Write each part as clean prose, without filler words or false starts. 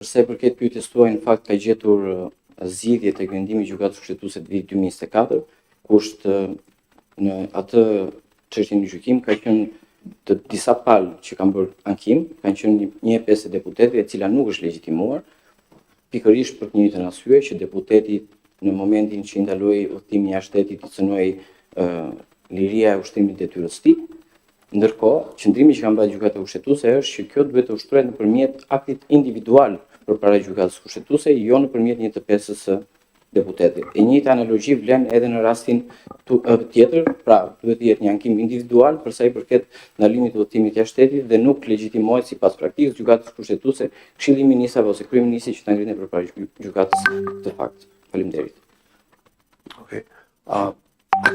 Për sa i përket pyetjes tuaj, në fakt ka gjetur zgjidhje tek vendimi i gjykatës kushtetuese të vitit 2024, kusht në atë çështje në gjykim ka qenë të disa palë që kanë bërë ankim, kanë qenë një pjesë e deputetëve e cila nuk është legjitimuar, pikërisht për të njëjtën arsye që deputeti në momentin që i ndaloi udhtimi jashtë shtetit i cënoi liria e ushtrimit detyrës së tij. Ndërkohë, qëndrimi që ka mbajtur gjykata kushtetuese është që kjo duhet të ushtrohet nëpërmjet aktit individual përpara gjykatës kushtetuese, jo nëpërmjet një TPS-së së deputetit. E njëjta analogji vlen edhe në rastin tjetër, pra duhet të jetë një ankim individual për sa i përket ndalimit të udhëtimit jashtë shtetit dhe nuk legjitimohet sipas praktikës gjykatës kushtetuese Këshilli i Ministrave ose kryeministri që ta ngrihen përpara gjykatës të fakt. Faleminderit. Okej. A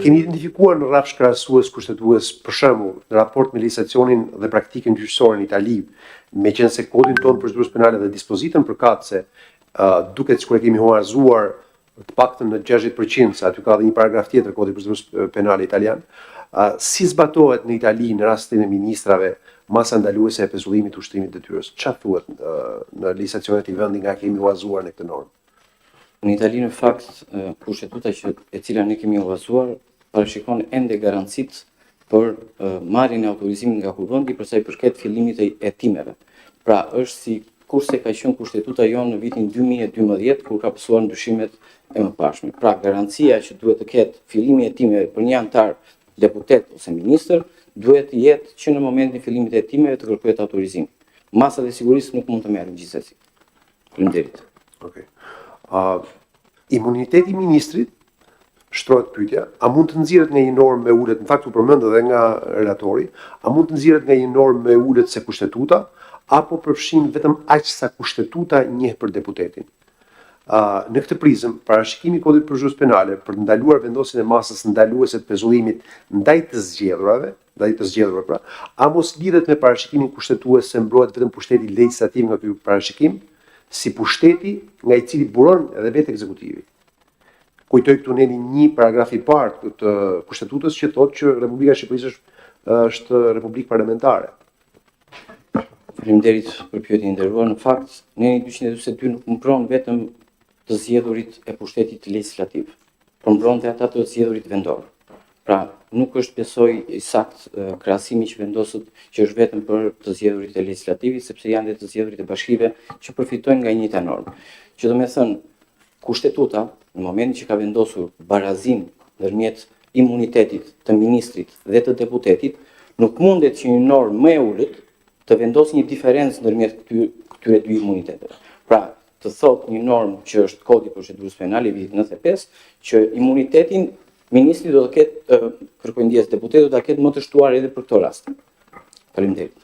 keni identifikuar në rrafsh krahasues kushtetues, për shembull, në raport me legjislacionin dhe praktikën gjyqësore në Itali, meqense kodin tonë procedurës penale dhe dispozitën përkatëse duket sikur e kemi huazuar të paktën në 60%, se aty ka dhe një paragraf tjetër kodi procedurës penale italian, si zbatohet në Itali në rastin e ministrave masa ndaluese e pezullimit të ushtrimit detyrës? Çfarë thuhet në legjislacionet e vendit nga kemi huazuar në këtë normë? Në Itali, në fakt, kushtetuta e cila ne kemi huazuar parashikon ende garancit për marrjen e autorizimit nga kuvendi për sa i përket fillimit të hetimeve. Pra, është si kurse ka qenë kushtetuta jonë në vitin 2012 kur ka pasur ndryshimet e mëparshme. Pra, garancia që duhet të ketë fillimi i hetimeve për një antar deputet ose ministër duhet të jetë që në momentin e fillimit të hetimeve të kërkohet autorizim. Masat e sigurisë nuk mund të merren gjithsesi. Faleminderit. Okej. Imuniteti i ministrit, shtrohet pyetja, a mund të nxirret nga një normë me ulet, në fakt u përmend edhe nga relatori, a mund të nxirret nga një normë me ulet se kushtetuta, apo përfshin vetëm aq sa kushtetuta njeh për deputetin? Në këtë prizëm, parashikimi i kodit procedurës penale për të ndaluar vendosjen e masës ndaluese të pezullimit ndaj të zgjedhurave pra, a mos lidhet me parashikimin kushtetues se mbrohet vetëm pushteti legjislativ nga ky parashikim, si pushteti nga i cili buron edhe vetë ekzekutivi. Kujtoj këtu neni një paragraf i parë të Kushtetutës që thotë që Republika e Shqipërisë është republikë parlamentare. Faleminderit për pyetjen e nderuar. Në fakt, neni 242 nuk mbron vetëm të zgjedhurit e pushtetit legjislativ, por mbron edhe ata të zgjedhurit vendor. Pra, nuk është besoj i sakt krahasimi që vendoset që është vetëm për të zgjedhurit e legjislativit, sepse janë edhe të zgjedhurit e bashkive që përfitojnë nga njëjta normë. Që do të thënë, kushtetuta në momentin që ka vendosur barazim ndërmjet imunitetit të ministrit dhe të deputetit, nuk mundet që një normë më e ulët të vendosë një diferencë ndërmjet këtyre dy imuniteteve. Pra, të thotë një normë që është kodi i procedurës penale i vitit 95, që imunitetin ministri do të ketë, kërkojndjes deputetit do ta ketë më të shtuar edhe për këto raste. Faleminderit.